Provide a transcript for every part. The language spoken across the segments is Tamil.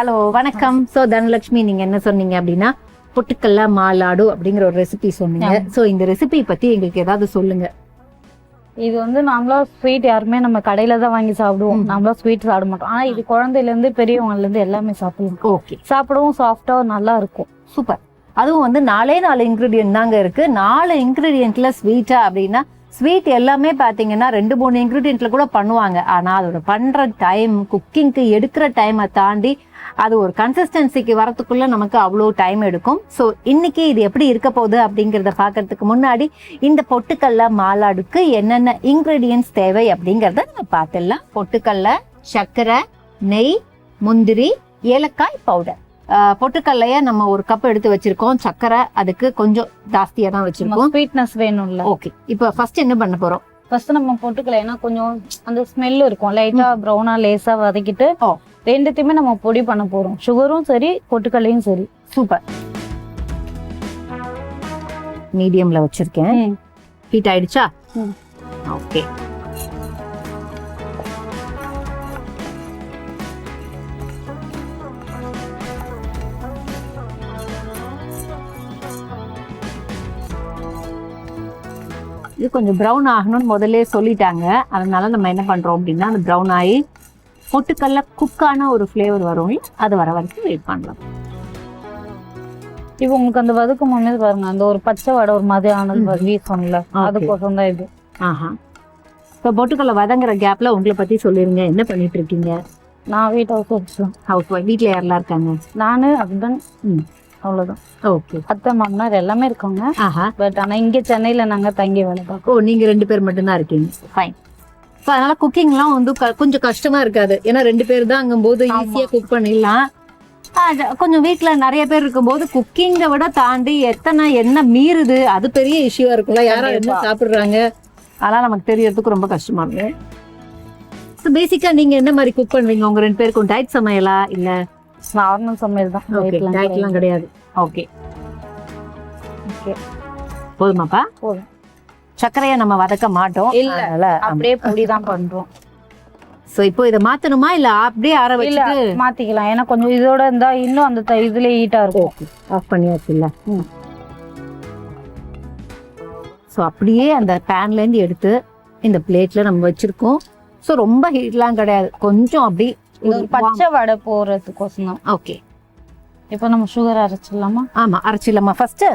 ஹலோ வணக்கம். சோ தனலட்சுமி, நீங்க என்ன சொன்னீங்க அப்படின்னா பொட்டுக்கல்ல மாலாடு அப்படிங்கிற ஒரு ரெசிபி சொன்னீங்க. சோ இந்த ரெசிபி பத்தி எங்களுக்கு ஏதாவது சொல்லுங்க. இது வந்து நாமளா ஸ்வீட் யாருமே நம்ம கடையில தான் வாங்கி சாப்பிடுவோம். நாமளா ஸ்வீட் சாப்பிட மாட்டோம். ஆனா இது குழந்தையில இருந்து பெரியவங்கல இருந்து எல்லாமே சாப்பிடுவோம். ஓகே, சாப்பிடவும் சாஃப்டா நல்லா இருக்கும். சூப்பர். அதுவும் வந்து 4 இன்கிரீடியன்ட் தாங்க இருக்கு. 4 இன்கிரீடியன்ட்ல ஸ்வீட்டா அப்படின்னா ஸ்வீட் எல்லாமே பாத்தீங்கன்னா 2-3 இன்கிரீடியன்ட்ல கூட பண்ணுவாங்க. ஆனா அதோட பண்ற டைம், குக்கிங்க்கு எடுக்கிற டைமை தாண்டி அது ஒரு கன்சிஸ்டன்சிக்கு வரத்துக்குள்ள நமக்கு அவ்வளோ டைம் எடுக்கும். ஸோ இன்னைக்கு இது எப்படி இருக்க போகுது அப்படிங்கிறத பார்க்கறதுக்கு முன்னாடி இந்த பொட்டுக்கல்ல மாலாடுக்கு என்னென்ன இன்கிரீடியன்ட்ஸ் தேவை அப்படிங்கிறத நம்ம பார்த்துடலாம். பொட்டுக்கல்ல, சர்க்கரை, நெய், முந்திரி, ஏலக்காய் பவுடர். பொட்டுக்கல்லைய நம்ம 1 கப் எடுத்து வச்சிருக்கோம். சர்க்கரை அதுக்கு கொஞ்சம் ஜாஸ்தியா தான் வச்சிருக்கோம். ஸ்வீட்னஸ் வேணும்ல. ஓகே, இப்போ ஃபர்ஸ்ட் என்ன பண்ண போறோம்? ஃபர்ஸ்ட் நம்ம பொட்டுக்கலைன்னா கொஞ்சம் அந்த ஸ்மெல் இருக்கும். லைட்டா ப்ரௌனா லேசா வதக்கிட்டு ரெண்டுத்தையுமே நம்ம பொடி பண்ண போறோம். சுகரும் சரி, பொட்டுக்கல்லையும் சரி. சூப்பர். மீடியம்ல வச்சிருக்கேன். ஹீட் ஆயிடுச்சா? ஓகே. இது கொஞ்சம் ப்ரௌன் ஆகணும்னு முதல்ல சொல்லிட்டாங்க. அதனால நம்ம என்ன பண்றோம் அப்படின்னா அந்த ப்ரௌன் ஆகி பொட்டுக்கல்ல குக்கான ஒரு ஃப்ளேவர் வரும், அது வர வரைக்கும் வெயிட் பண்ணலாம். இப்போ உங்களுக்கு அந்த வதக்கும் போது பாருங்க, அந்த ஒரு பச்சை வடை ஒரு மாதிரி ஆனது வீசம்ல, அதுக்கோசம் தான் இது. இப்போ பொட்டுக்கல்ல வதங்குற கேப்ல உங்களை பத்தி சொல்லிருங்க. என்ன பண்ணிட்டு இருக்கீங்க? நான் வீட் ஹவுஸ் ஹவுஸ் ஒய்ஃப். வீட்டுல யாரெல்லாம் இருக்காங்க? நானு, ஹஸ்பண்ட், அவ்வளவுதான். ஓகே. அத்தை மாமனார் எல்லாமே இருக்காங்க. பட் ஆனா இங்க சென்னையில நாங்க தங்கி வேலை பார்க்கோம். ஓ, நீங்க 2 பேர் மட்டும் தான் இருக்கீங்க. ஃபைன். ஸோ அதனால குக்கிங்லாம் வந்து கொஞ்சம் கஷ்டமா இருக்காது. ஏன்னா 2 பேர் தான் அங்கும்போது ஈஸியா குக் பண்ணிடலாம். கொஞ்சம் வீட்டுல நிறைய பேர் இருக்கும்போது குக்கிங்கை விட தாண்டி என்ன மீறுது அது பெரிய இஷ்யூவா இருக்கும்ல. யாரும் என்ன சாப்பிடுறாங்க அதெல்லாம் நமக்கு தெரியறதுக்கு ரொம்ப கஷ்டமா இருக்கு. ஸோ பேசிக்கா நீங்க என்ன மாதிரி குக் பண்ணுவீங்க? உங்க 2 பேருக்கும் டயட் சமையலா இல்ல நார்மல் சமையல் தான்? டயட்லாம் கிடையாது. ஓகே, போதுமாப்பா? போதும். சர்க்கரையை நம்ம வதக்க மாட்டோம். இல்ல, அப்படியே பொடி தான் பண்றோம். சோ இப்போ இத மாத்தணுமா இல்ல அப்படியே ஆற வச்சிட்டு மாத்திக்கலாம்? ஏன்னா கொஞ்சம் இதோட இருந்தா இன்னும் அந்த இதுல ஹீட்டா இருக்கும். ஆஃப் பண்ணியாச்சு இல்ல? சோ அப்படியே அந்த பேன்ல இருந்து எடுத்து இந்த பிளேட்ல நம்ம வச்சிருக்கோம். சோ ரொம்ப ஹீட்லாம் கிடையாது, கொஞ்சம் அப்படி ஒரு பச்சை வடை போறதுக்கோசம் தான். ஓகே. இப்போ நம்ம சுகர் அரைச்சிடலாமா? ஆமா, அரைச்சிடலாமா ஃபர்ஸ்ட்?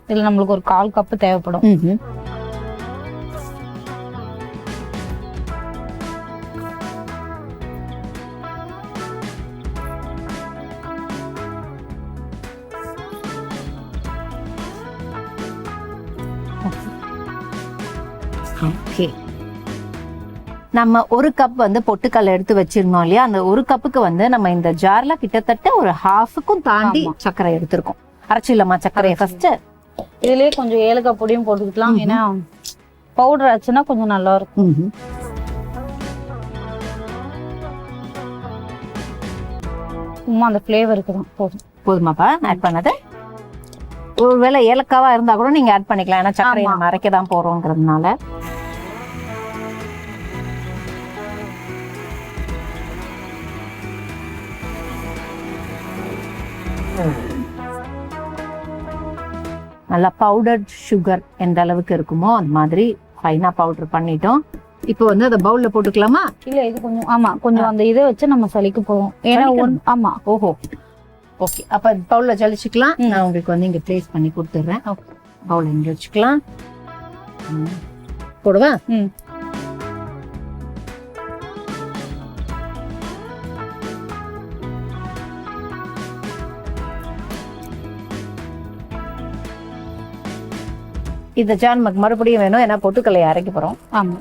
இதுல நம்மளுக்கு ஒரு 1/4 கப் தேவைப்படும். ஓகே. நம்ம 1 கப் வந்து பொட்டுக்கல்ல எடுத்து வச்சிருந்தோம் இல்லையா? அந்த 1 கப்புக்கு வந்து நம்ம இந்த ஜார்ல கிட்டத்தட்ட ஒரு ஹாஃபுக்கும் தாண்டி சர்க்கரை எடுத்திருக்கோம். அரைச்சிடலாமா சர்க்கரையை ஃபர்ஸ்ட்? இதுலயே கொஞ்சம் ஏலக்காய் பொடியும் போட்டுக்கலாம். ஏன்னா பவுடர் ஆச்சுன்னா கொஞ்சம் நல்லா இருக்கும். சும்மா அந்த ஃப்ளேவருக்கு தான். போதுமாப்பா ஆட் பண்ணது? ஒருவேளை ஏலக்காவா இருந்தா கூட நீங்க ஆட் பண்ணிக்கலாம். ஏன்னா சர்க்கரையை நம்ம அரைக்க தான் போறோங்கிறதுனால. நல்லா பவுடர் சுகர் எந்த அளவுக்கு இருக்குமோ அந்த மாதிரி ஃபைனா பவுடர் பண்ணிட்டோம். இப்போ வந்து அதை பவுல்ல போட்டுக்கலாமா? இல்ல, இது கொஞ்சம் கொஞ்சம் அந்த இதை வச்சு நம்ம சலிக்க போறோம். ஏன்னா ஆமா. ஓஹோ, ஓகே. அப்ப பவுல்ல ஜலிச்சுக்கலாம். நான் உங்களுக்கு வந்து இங்க பிளேஸ் பண்ணி கொடுத்துட்றேன். பவுல் இங்க வச்சுக்கலாம். போடுவா? இந்த ஜான் நமக்கு மறுபடியும் வேணும், ஏன்னா பொட்டுக்கல்லையை அரைக்க போறோம். ஆமா.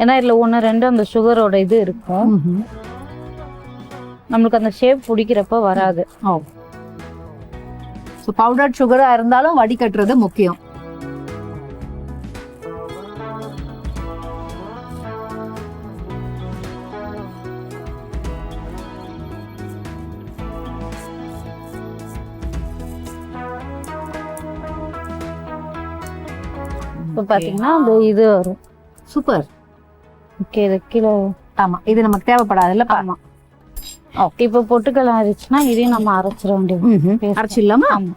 ஏன்னா இதுல 1-2 அந்த சுகரோட இது இருக்கும். நம்மளுக்கு அந்த ஷேப் பிடிக்கிறப்ப வராது. பவுடர் சுகரா இருந்தாலும் வடிகட்டுறது முக்கியம். இப்போ பாத்தீங்கன்னா அந்த இது வரும். சூப்பர். ஓகே, இது கிலோ. ஆமா, இது நமக்கு தேவைப்படாதுல்ல. ஆமா. ஓகே, இப்போ பொட்டுக்கல்ல அரைச்சுன்னா இதையும் நம்ம அரைச்சிட வேண்டியது. அரைச்சிடலாமா? ஆமா.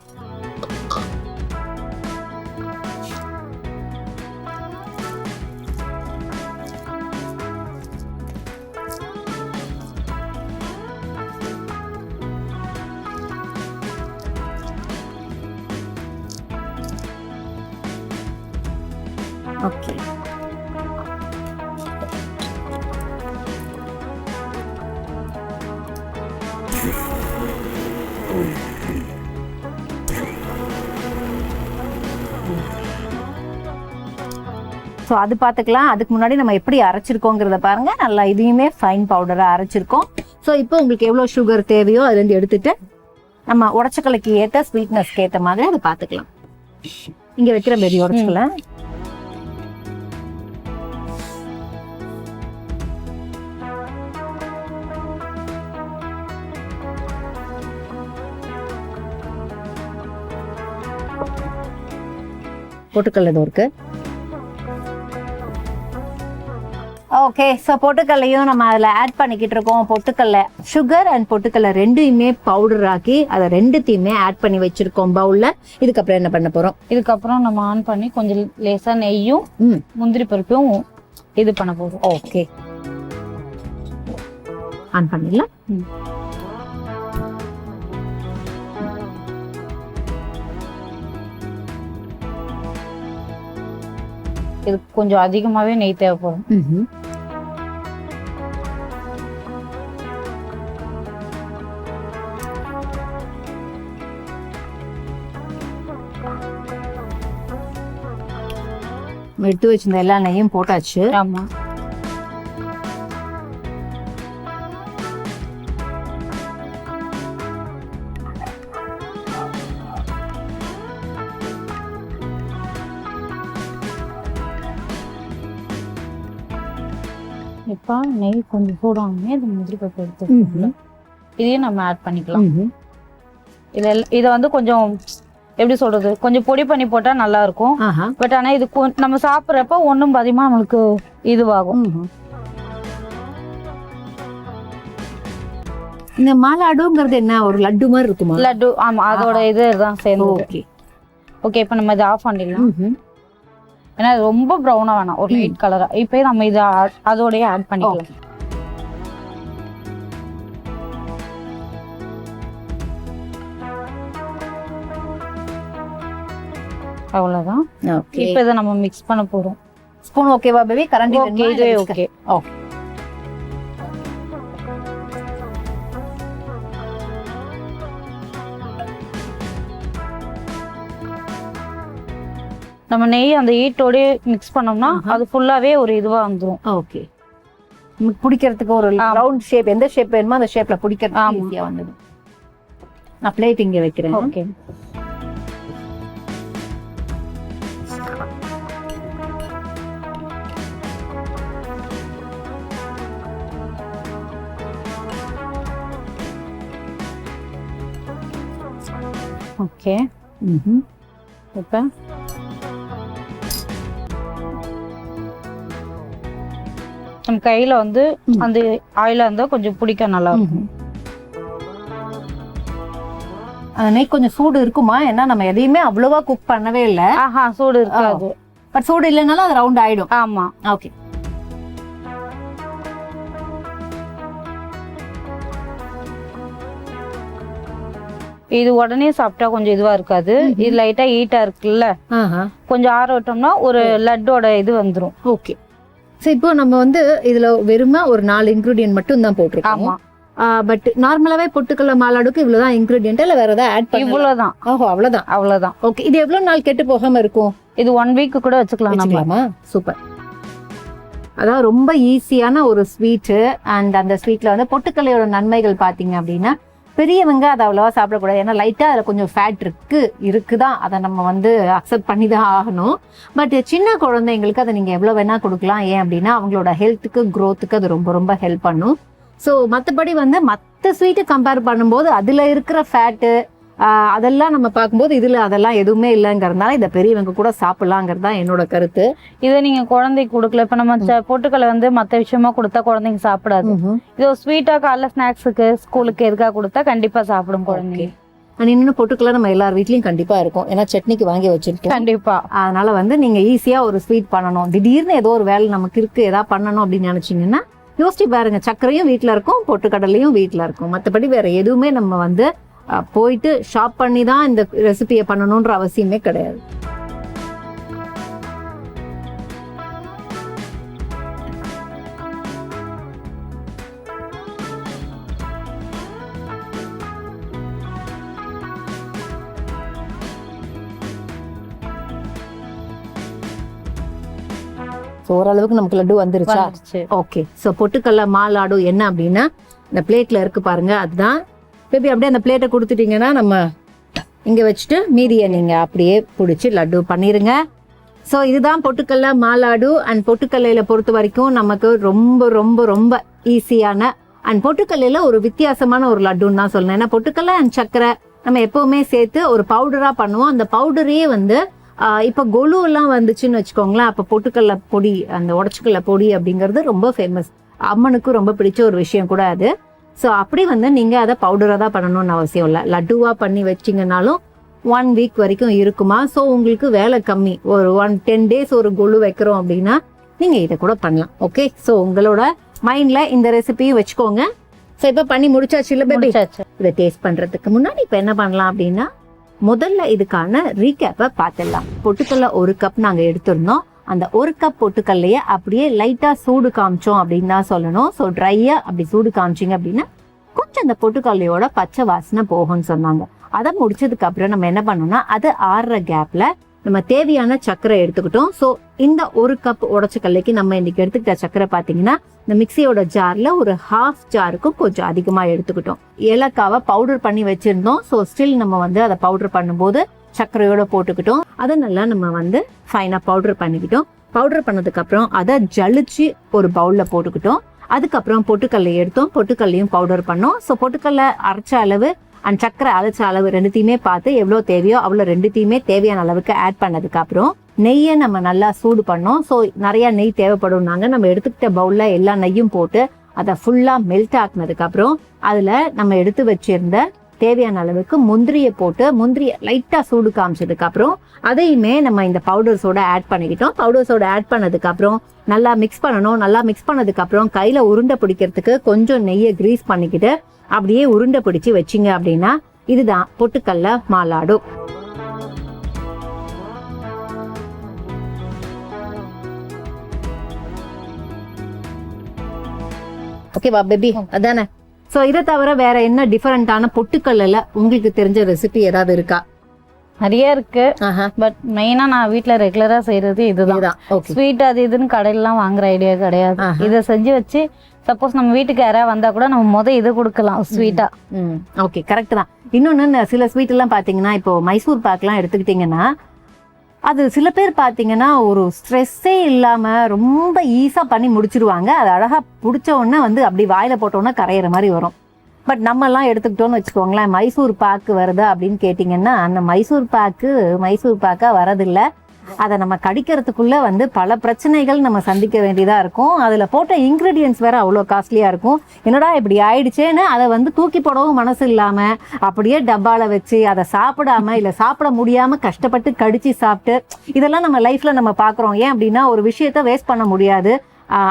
ஓகே. ஸோ அது பார்த்துக்கலாம். அதுக்கு முன்னாடி நம்ம எப்படி அரைச்சிருக்கோங்கிறத பாருங்க. நல்லா இதையுமே ஃபைன் பவுடராக அரைச்சிருக்கோம். ஸோ இப்போ உங்களுக்கு எவ்வளோ சுகர் தேவையோ அதுலேருந்து எடுத்துட்டு நம்ம உடச்சக்கலைக்கு ஏற்ற ஸ்வீட்னஸ்க்கு ஏற்ற மாதிரி அதை பார்த்துக்கலாம். இங்கே வைக்கிற பெரிய உடச்சக்கலை. பொட்டுக்கல்ல இது இருக்கு. ஓகே, ஸோ பொட்டுக்கல்லையும் நம்ம அதில் ஆட் பண்ணிக்கிட்டு இருக்கோம். பொட்டுக்கல்ல சுகர் அண்ட் பொட்டுக்கல்ல ரெண்டையுமே பவுடர் ஆக்கி அதை ரெண்டுத்தையுமே ஆட் பண்ணி வச்சிருக்கோம் பவுலில். இதுக்கப்புறம் என்ன பண்ண போகிறோம்? இதுக்கப்புறம் நம்ம ஆன் பண்ணி கொஞ்சம் லேசாக நெய்யும் முந்திரி பருப்பையும் இது பண்ண போகிறோம். ஓகே, ஆன் பண்ணிடலாம். இதுக்கு கொஞ்சம் அதிகமாகவே நெய் தேவைப்படும். எடுத்து வச்சிருந்த எல்லா நெய்யும் போட்டாச்சு. ஆமா. இப்போ நெய் கொஞ்சம் சூடாகவே இது முந்திரி பருப்பு எடுத்து இதையும் நம்ம ஆட் பண்ணிக்கலாம். இதை வந்து கொஞ்சம் எப்படி சொல்றது, கொஞ்சம் பொடி பண்ணி போட்டா நல்லா இருக்கும். பட் ஆனா இது நம்ம சாப்பிட்றப்ப ஒன்றும் பாதியமா நம்மளுக்கு இதுவாகும். இந்த மாலாடுங்கிறது என்ன, ஒரு லட்டு மாதிரி இருக்குமா? லட்டு, ஆமா, அதோட இதுதான் சேர்ந்து. ஓகே ஓகே, இப்போ நம்ம இதை ஆஃப் பண்ணிடலாம். ஏன்னா ரொம்ப ப்ரௌனா வேணாம், ஒரு லைட் கலரா. இப்போ நம்ம இதை அதோடய ஆட் பண்ணிக்கலாம். அவ்வளவுதான். இப்போ இதை நம்ம மிக்ஸ் பண்ண போறோம். ஸ்பூன் ஓகேவா பேபி? கரண்டி ஓகே, இதுவே ஓகே. ஓகே, நம்ம நெய் அந்த ஈட்டோட மிக்ஸ் பண்ணோம்னா அது ஃபுல்லாவே ஒரு இதுவா வந்துரும். ஓகே, நமக்கு பிடிக்கிறதுக்கு ஒரு ரவுண்ட் ஷேப், எந்த ஷேப் வேணுமோ அந்த ஷேப்ல பிடிக்கிறதுக்கு ஈஸியா வந்துடும். நான் பிளேட் இங்க வைக்கிறேன். Okay, okay. இப்போ நம்ம கையில வந்து அந்த ஆயில இருந்தா கொஞ்சம் பிடிக்க நல்லா இருக்கும். அந்த நெய் கொஞ்சம் சூடு இருக்குமா? ஏன்னா நம்ம எதையுமே அவ்வளவா குக் பண்ணவே இல்லை. சூடு இருக்காது. பட் சூடு இல்லைனாலும் அது ரவுண்ட் ஆயிடும். ஆமா. ஓகே, இது உடனே சாப்பிட்டா கொஞ்சம் இதுவா இருக்காது. இது லைட்டா ஹீட்டா இருக்குல்ல, கொஞ்சம் ஆற விட்டோம்னா ஒரு லட்டோட இது வந்துரும். ஓகே, சோ இப்போ நம்ம வந்து இதுல வெறுமா ஒரு 4 இன்கிரிடியன்ட் மட்டும் தான் போட்டிருக்கோம். ஆமா. பட் நார்மலாவே பொட்டுக்கல்ல மாலாடுக்கு இவ்வளவுதான் இன்கிரிடியன்ட், இல்ல வேற ஏதாவது ஆட் பண்ணி? இவ்வளவுதான். ஓஹோ, அவ்வளவுதான். அவ்வளவுதான். ஓகே, இது எவ்வளவு நாள் கெட்டு போகாம இருக்கும்? இது 1 வீக் கூட வச்சுக்கலாமா? சூப்பர். அதாவது ரொம்ப ஈஸியான ஒரு ஸ்வீட்டு. அண்ட் அந்த ஸ்வீட்ல வந்து பொட்டுக்கல்லையோட நன்மைகள் பாத்தீங்க அப்படின்னா, பெரியவங்க அதை அவ்வளவா சாப்பிடக்கூடாது. ஏன்னா லைட்டா அதுல கொஞ்சம் ஃபேட் இருக்குதான், அதை நம்ம வந்து அக்செப்ட் பண்ணி தான் ஆகணும். பட் சின்ன குழந்தைங்களுக்கு அதை நீங்க எவ்வளவு வேணா கொடுக்கலாம். ஏன் அப்படின்னா அவங்களோட ஹெல்த்துக்கு க்ரோத்துக்கு அது ரொம்ப ரொம்ப ஹெல்ப் பண்ணும். ஸோ மற்றபடி வந்து மற்ற ஸ்வீட்டு கம்பேர் பண்ணும்போது அதில் இருக்கிற ஃபேட்டு அதெல்லாம் நம்ம பார்க்கும்போது இதுல அதெல்லாம் எதுவுமே இல்லைங்கிறதுனால இதை பெரியவங்க கூட சாப்பிடலாங்கிறது தான் என்னோட கருத்து. இதை நீங்க குழந்தைக்கு கொடுக்கல. இப்ப நம்ம பொட்டுக்கல்லை வந்து மத்த விஷயமா கொடுத்தா குழந்தைங்க சாப்பிடாது. இது ஸ்வீட்டா காலைல ஸ்நாக்ஸுக்கு ஸ்கூலுக்கு எதுக்காக கொடுத்தா கண்டிப்பா சாப்பிடும் குழந்தைங்க. இன்னும் பொட்டுக்கல்லை நம்ம எல்லார் வீட்லயும் கண்டிப்பா இருக்கும், ஏன்னா சட்னிக்கு வாங்கி வச்சிருக்கோம். கண்டிப்பா. அதனால வந்து நீங்க ஈஸியா ஒரு ஸ்வீட் பண்ணணும், திடீர்னு ஏதோ ஒரு வேலை நமக்கு இருக்கு ஏதாவது பண்ணணும் அப்படின்னு நினைச்சீங்கன்னா யோசிச்சு பாருங்க. சர்க்கரையும் வீட்டுல இருக்கும், பொட்டுக்கடலையும் வீட்டுல இருக்கும். மற்றபடி வேற எதுவுமே நம்ம வந்து போயிட்டு ஷாப் பண்ணி தான் இந்த ரெசிபியை பண்ணணும்ன்ற அவசியமே கிடையாது. ஓரளவுக்கு நமக்கு லட்டு வந்துருச்சா? ஓகே. ஸோ பொட்டுக்கல்ல மாலாடு என்ன அப்படின்னா இந்த பிளேட்ல இருக்கு பாருங்க, அதுதான் பேபி. அப்படியே அந்த பிளேட்டை கொடுத்துட்டீங்கன்னா நம்ம இங்க வச்சுட்டு மீதியை நீங்க அப்படியே பிடிச்சி லட்டு பண்ணிருங்க. ஸோ இதுதான் பொட்டுக்கல்ல மாலாடு. அண்ட் பொட்டுக்கல்லையில பொறுத்த வரைக்கும் நமக்கு ரொம்ப ரொம்ப ரொம்ப ஈஸியான அண்ட் பொட்டுக்கல்லையில ஒரு வித்தியாசமான ஒரு லட்டுன்னு தான் சொல்லணும். ஏன்னா பொட்டுக்கல்ல அண்ட் சர்க்கரை நம்ம எப்பவுமே சேர்த்து ஒரு பவுடரா பண்ணுவோம். அந்த பவுடரே வந்து இப்போ கொலு எல்லாம் வந்துச்சுன்னு வச்சுக்கோங்களேன், அப்போ பொட்டுக்கல்ல பொடி, அந்த உடச்சிக்கல்ல பொடி அப்படிங்கிறது ரொம்ப ஃபேமஸ். அம்மனுக்கும் ரொம்ப பிடிச்ச ஒரு விஷயம் கூட அது. ஸோ அப்படி வந்து நீங்க அதை பவுடரா தான் பண்ணணும்னு அவசியம் இல்லை. லட்டுவா பண்ணி வச்சிங்கனாலும் 1 வீக் வரைக்கும் இருக்குமா. ஸோ உங்களுக்கு வேலை கம்மி. ஒரு 10 days ஒரு கொலு வைக்கிறோம் அப்படின்னா நீங்க இதை கூட பண்ணலாம். ஓகே. ஸோ உங்களோட மைண்ட்ல இந்த ரெசிபியும் வச்சுக்கோங்க. ஸோ இப்போ பண்ணி முடிச்சாச்சு இல்லை பேபி? இதை டேஸ்ட் பண்றதுக்கு முன்னாடி இப்போ என்ன பண்ணலாம் அப்படின்னா முதல்ல இதுக்கான ரீகேப்பை பார்த்துடலாம். பொட்டுக்கல்ல 1 கப் நாங்கள் எடுத்திருந்தோம். அந்த 1 கப் பொட்டுக்கல்லையே அப்படியே லைட்டா சூடு காமிச்சோம் அப்படின்னு தான் சொல்லணும். ஸோ ட்ரையா அப்படி சூடு காமிச்சிங்க அப்படின்னா கொஞ்சம் அந்த பொட்டுக்கல்லையோட பச்சை வாசனை போகும்னு சொன்னாங்க. அதை முடிச்சதுக்கு அப்புறம் நம்ம என்ன பண்ணோம்னா அது ஆறுற கேப்ல நம்ம தேவையான சர்க்கரை எடுத்துக்கிட்டோம். ஸோ இந்த 1 கப் உடச்சக்கல்லைக்கு நம்ம இன்னைக்கு எடுத்துக்கிட்ட சர்க்கரை பார்த்தீங்கன்னா இந்த மிக்சியோட ஜார்ல ஒரு 1/2 ஜாருக்கும் கொஞ்சம் அதிகமா எடுத்துக்கிட்டோம். ஏலக்காவை பவுடர் பண்ணி வச்சிருந்தோம். ஸோ ஸ்டில் நம்ம வந்து அதை பவுடர் பண்ணும்போது சர்க்கரையோட போட்டுக்கிட்டோம். அதை நல்லா நம்ம வந்து ஃபைனா பவுடர் பண்ணிக்கிட்டோம். பவுடர் பண்ணதுக்கு அப்புறம் அதை ஜலிச்சு ஒரு பவுல்ல போட்டுக்கிட்டோம். அதுக்கப்புறம் பொட்டுக்கல்லை எடுத்தோம், பொட்டுக்கல்லையும் பவுடர் பண்ணோம். ஸோ பொட்டுக்கல்லை அரைச்ச அளவு அண்ட் சர்க்கரை அரைச்ச அளவு ரெண்டுத்தையுமே பார்த்து எவ்வளோ தேவையோ அவ்வளோ ரெண்டுத்தையுமே தேவையான அளவுக்கு ஆட் பண்ணதுக்கு அப்புறம் நெய்யை நம்ம நல்லா சூடு பண்ணோம். ஸோ நிறைய நெய் தேவைப்படும்னாங்க. நம்ம எடுத்துக்கிட்ட பவுல்ல எல்லா நெய்யும் போட்டு அதை ஃபுல்லா மெல்ட் ஆக்குனதுக்கு அப்புறம் அதுல நம்ம எடுத்து வச்சிருந்த தேவையான அளவுக்கு முந்திரியை போட்டு முந்திரியை லைட்டா சூடு காமிச்சதுக்கு அப்புறம் அதையுமே நம்ம இந்த பவுடர்ஸோட ஆட் பண்ணிக்கிட்டோம். பவுடர்ஸோட ஆட் பண்ணதுக்கு அப்புறம் நல்லா மிக்ஸ் பண்ணணும். நல்லா மிக்ஸ் பண்ணதுக்கு அப்புறம் கையில உருண்டை பிடிக்கிறதுக்கு கொஞ்சம் நெய்யை கிரீஸ் பண்ணிக்கிட்டு அப்படியே உருண்டை பிடிச்சு வச்சிங்க அப்படின்னா இதுதான் பொட்டுக்கல்ல மாலாடு. ஓகேவா பேபி? அதானே. சோ இதை தவிர வேற என்ன டிஃபரெண்டான பொட்டுக்கல்ல உங்களுக்கு தெரிஞ்ச ரெசிபி ஏதாவது இருக்கா? நிறைய இருக்கு. பட் மெயினா நான் வீட்ல ரெகுலரா செய்யறது இதுதான். ஸ்வீட் அது இதுன்னு கடையிலாம் வாங்குற ஐடியா கிடையாது. இதை செஞ்சு வச்சு சப்போஸ் நம்ம வீட்டுக்கு யாராவது வந்தா கூட நம்ம இதை கொடுக்கலாம் ஸ்வீட்டா. ஓகே, கரெக்ட் தான். இன்னொன்னு சில ஸ்வீட் எல்லாம் பாத்தீங்கன்னா இப்போ மைசூர் பாக்லாம் எடுத்துக்கிட்டீங்கன்னா அது சில பேர் பாத்தீங்கன்னா ஒரு ஸ்ட்ரெஸ்ஸே இல்லாம ரொம்ப ஈஸா பண்ணி முடிச்சிருவாங்க. அது அழகா பிடிச்ச உடனே வந்து அப்படி வாயில போட்டோன்னா கரையிற மாதிரி வரும். பட் நம்ம எல்லாம் எடுத்துக்கிட்டோம்னு வச்சுக்கோங்களேன், மைசூர் பாக்கு வருதா அப்படின்னு கேட்டீங்கன்னா அந்த மைசூர் பாக்கா வரதில்லை. அதை நம்ம கடிக்கிறதுக்குள்ள வந்து பல பிரச்சனைகள் நம்ம சந்திக்க வேண்டியதா இருக்கும். அதுல போட்ட இன்கிரீடியன்ஸ் வேற அவ்வளோ காஸ்ட்லியா இருக்கும். என்னடா இப்படி ஆயிடுச்சேன்னு அதை வந்து தூக்கி போடவும் மனசு இல்லாம அப்படியே டப்பால வச்சு அதை சாப்பிடாம இல்ல சாப்பிட முடியாம கஷ்டப்பட்டு கடிச்சு சாப்பிட்டு இதெல்லாம் நம்ம லைஃப்ல நம்ம பாக்குறோம். ஏன் அப்படின்னா ஒரு விஷயத்த வேஸ்ட் பண்ண முடியாது,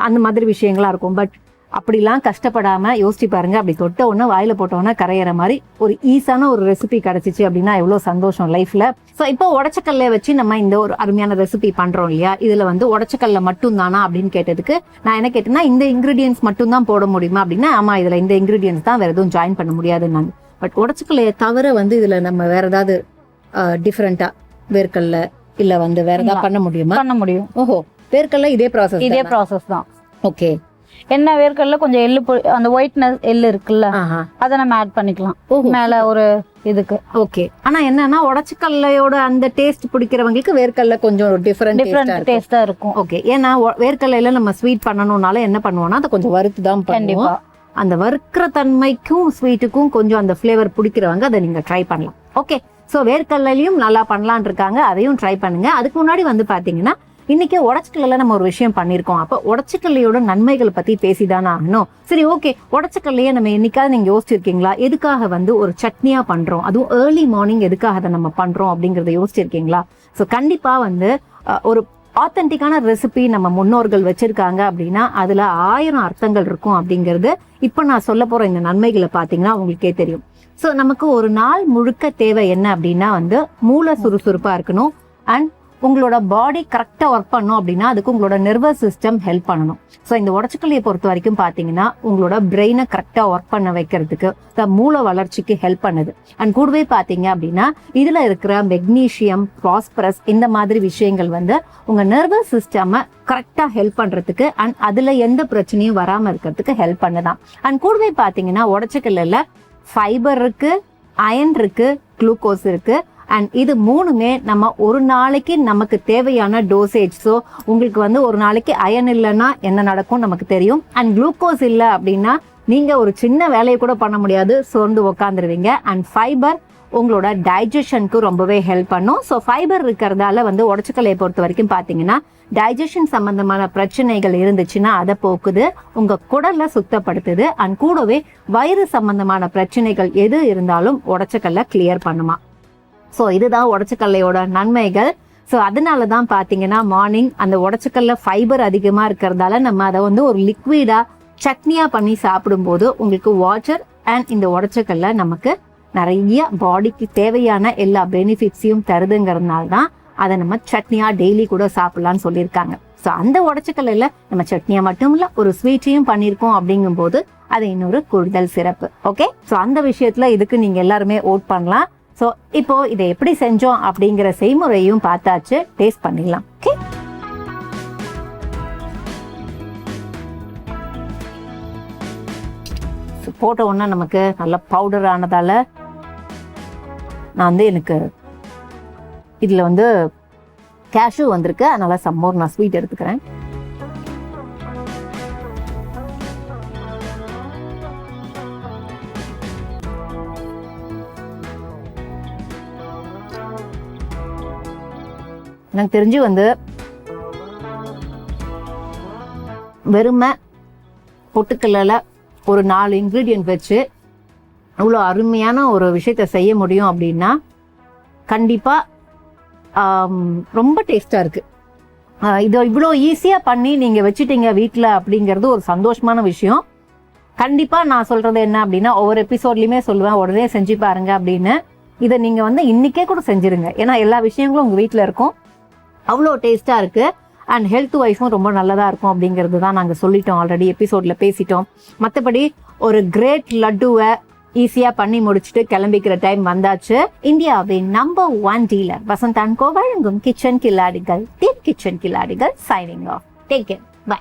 அந்த மாதிரி விஷயங்களா இருக்கும். பட் அப்படிலாம் கஷ்டப்படாம யோசிச்சு பாருங்க, அப்படி தொட்ட உடனே வாயில போட்டோன்னா கரையிற மாதிரி ஒரு ஈஸான ஒரு ரெசிபி கிடைச்சிச்சு அப்படின்னா எவ்வளவு சந்தோஷம் லைஃப்ல. ஸோ இப்போ உடச்சக்கல்ல வச்சு நம்ம இந்த ஒரு அருமையான ரெசிபி பண்றோம் இல்லையா, இதுல வந்து உடச்சக்கல்ல மட்டும் தானா அப்படின்னு கேட்டதுக்கு நான் என்ன கேட்டேன்னா இந்த இன்கிரீடியன்ஸ் மட்டும் தான் போட முடியுமா அப்படின்னா ஆமா, இதுல இந்த இன்கிரீடியன்ஸ் தான், வேற எதுவும் ஜாயின் பண்ண முடியாதுன்னாங்க. பட் உடச்சக்கல்லையை தவிர வந்து இதுல நம்ம வேற ஏதாவது டிஃப்ரெண்டா வேர்க்கல்ல இல்ல வந்து வேற ஏதாவது பண்ண முடியுமா? பண்ண முடியும். ஓஹோ, வேர்க்கல்ல இதே ப்ராசஸ் தான். ஓகே. என்ன வேர்க்கல்ல கொஞ்சம் எள்ளு அந்த ஒயிட்னஸ் எள்ளு இருக்குல்ல அதை நம்ம ஆட் பண்ணிக்கலாம் மேல ஒரு இதுக்கு. ஓகே. ஆனா என்னன்னா உடச்சக்கல்லையோட அந்த டேஸ்ட் பிடிக்கிறவங்களுக்கு வேர்க்கல்ல கொஞ்சம் டிஃபரெண்ட் டேஸ்டா இருக்கும். ஓகே. ஏன்னா வேர்க்கல்லையில நம்ம ஸ்வீட் பண்ணணும்னால என்ன பண்ணுவோம்னா அதை கொஞ்சம் வறுத்து தான் பண்ணுவோம். அந்த வறுக்கிற தன்மைக்கும் ஸ்வீட்டுக்கும் கொஞ்சம் அந்த ஃபிளேவர் பிடிக்கிறவங்க அதை நீங்க ட்ரை பண்ணலாம். ஓகே, ஸோ வேர்க்கடலையும் நல்லா பண்ணலான் இருக்காங்க, அதையும் ட்ரை பண்ணுங்க. அதுக்கு முன்னாடி வந்து பார்த்தீங்கன்னா இன்னைக்கு உடச்சிக்கல்ல நம்ம ஒரு விஷயம் பண்ணியிருக்கோம். அப்போ உடச்சிக்கல்லையோட நன்மைகளை பற்றி பேசிதானே ஆகணும். சரி, ஓகே, உடச்சிக்கல்லையே நம்ம என்னைக்காவது நீங்கள் யோசிச்சிருக்கீங்களா? எதுக்காக வந்து ஒரு சட்னியாக பண்ணுறோம், அதுவும் ஏர்லி மார்னிங் எதுக்காக அதை நம்ம பண்ணுறோம் அப்படிங்கிறத யோசிச்சிருக்கீங்களா? ஸோ கண்டிப்பாக வந்து ஒரு ஆத்தென்டிக்கான ரெசிபி நம்ம முன்னோர்கள் வச்சிருக்காங்க அப்படின்னா அதில் 1000 அர்த்தங்கள் இருக்கும் அப்படிங்கிறது இப்போ நான் சொல்ல போகிற இந்த நன்மைகளை பார்த்தீங்கன்னா உங்களுக்கே தெரியும். ஸோ நமக்கு ஒரு நாள் முழுக்க தேவை என்ன அப்படின்னா வந்து மூளை சுறுசுறுப்பாக இருக்கணும், அண்ட் உங்களோட பாடி கரெக்டாக ஒர்க் பண்ணும் அப்படின்னா அதுக்கு உங்களோட நர்வஸ் சிஸ்டம் ஹெல்ப் பண்ணணும். ஸோ இந்த உடச்சிக்கல்லையை பொறுத்த வரைக்கும் பார்த்தீங்கன்னா உங்களோட பிரெயினை கரெக்டாக ஒர்க் பண்ண வைக்கிறதுக்கு, மூளை வளர்ச்சிக்கு ஹெல்ப் பண்ணுது. அண்ட் கூடவே பார்த்தீங்க அப்படின்னா இதில் இருக்கிற மெக்னீஷியம், பாஸ்பரஸ் இந்த மாதிரி விஷயங்கள் வந்து உங்கள் நர்வஸ் சிஸ்டமை கரெக்டாக ஹெல்ப் பண்ணுறதுக்கு அண்ட் அதில் எந்த பிரச்சனையும் வராமல் இருக்கிறதுக்கு ஹெல்ப் பண்ணுதான். அண்ட் கூடவே பார்த்தீங்கன்னா உடச்சிக்கல்ல ஃபைபர் இருக்கு, அயன் இருக்கு, குளுக்கோஸ் இருக்கு. அண்ட் இது மூணுமே நம்ம ஒரு நாளைக்கு நமக்கு தேவையான டோசேஜ். ஸோ உங்களுக்கு வந்து ஒரு நாளைக்கு அயன் இல்லைன்னா என்ன நடக்கும் நமக்கு தெரியும். அண்ட் குளுக்கோஸ் இல்லை அப்படின்னா நீங்கள் ஒரு சின்ன வேலையை கூட பண்ண முடியாது, சோர்ந்து உக்காந்துருவீங்க. அண்ட் ஃபைபர் உங்களோட டைஜஷனுக்கு ரொம்பவே ஹெல்ப் பண்ணும். ஸோ ஃபைபர் இருக்கிறதால வந்து உடச்சிக்கல்லையை பொறுத்த வரைக்கும் பார்த்தீங்கன்னா டைஜஷன் சம்பந்தமான பிரச்சனைகள் இருந்துச்சுன்னா அதை போக்குது, உங்கள் குடலை சுத்தப்படுத்துது. அண்ட் கூடவே வயிறு சம்பந்தமான பிரச்சனைகள் எது இருந்தாலும் உடச்சிக்கல்ல கிளியர் பண்ணுமா. ஸோ இதுதான் உடச்சிக்கல்லையோட நன்மைகள். ஸோ அதனால தான் பார்த்தீங்கன்னா மார்னிங் அந்த உடச்சிக்கல்ல ஃபைபர் அதிகமாக இருக்கிறதால நம்ம அதை வந்து ஒரு லிக்விடாக சட்னியாக பண்ணி சாப்பிடும்போது உங்களுக்கு வாட்டர் அண்ட் இந்த உடச்சிக்கல்ல நமக்கு நிறைய பாடிக்கு தேவையான எல்லா பெனிஃபிட்ஸையும் தருதுங்கிறதுனால தான் அதை நம்ம சட்னியாக டெய்லி கூட சாப்பிட்லான்னு சொல்லியிருக்காங்க. ஸோ அந்த உடச்சிக்கல்ல நம்ம சட்னியாக மட்டும் இல்லை ஒரு ஸ்வீட்டையும் பண்ணியிருக்கோம் அப்படிங்கும்போது அது இன்னொரு கூடுதல் சிறப்பு. ஓகே, ஸோ அந்த விஷயத்தில் இதுக்கு நீங்கள் எல்லாருமே ஓட் பண்ணலாம். ஸோ இப்போ இதை எப்படி செஞ்சோம் அப்படிங்கிற செய்முறையும் பார்த்தாச்சு, டேஸ்ட் பண்ணிடலாம். ஓகே, போட்ட உடனே நமக்கு நல்ல பவுடர் ஆனதால நான் வந்து எனக்கு இதில் வந்து கேஷ்யூ வந்திருக்கு, அதனால சம்மோர் நான் ஸ்வீட் எடுத்துக்கிறேன். எனக்கு தெரிஞ்சு வந்து வெறுமை பொட்டுக்கல்ல ஒரு 4 இன்க்ரீடியன்ட் வச்சு இவ்வளோ அருமையான ஒரு விஷயத்த செய்ய முடியும் அப்படின்னா கண்டிப்பாக ரொம்ப டேஸ்டாக இருக்குது. இதை இவ்வளோ ஈஸியாக பண்ணி நீங்கள் வச்சுட்டீங்க வீட்டில் அப்படிங்கிறது ஒரு சந்தோஷமான விஷயம். கண்டிப்பாக நான் சொல்கிறது என்ன அப்படின்னா ஒவ்வொரு எபிசோட்லையுமே சொல்லுவேன் உடனே செஞ்சு பாருங்க அப்படின்னு. இதை நீங்கள் வந்து இன்றைக்கே கூட செஞ்சுருங்க, ஏன்னா எல்லா விஷயங்களும் உங்கள் வீட்டில் இருக்கும். அவ்வளோ டேஸ்ட்டாக இருக்குது அண்ட் ஹெல்த் வைஸும் ரொம்ப நல்லதாக இருக்கும் அப்படிங்கிறது தான் நாங்கள் சொல்லிட்டோம், ஆல்ரெடி எபிசோடில் பேசிட்டோம். மற்றபடி ஒரு கிரேட் லட்டுவை ஈஸியாக பண்ணி முடிச்சுட்டு கிளம்பிக்கிற டைம் வந்தாச்சு. இந்தியாவின் number 1 dealer Vasanth and co வழங்கும் கிச்சன் கில்லாடிகள், டீப் கிச்சன் கில்லாடிகள் signing off. Take care, by.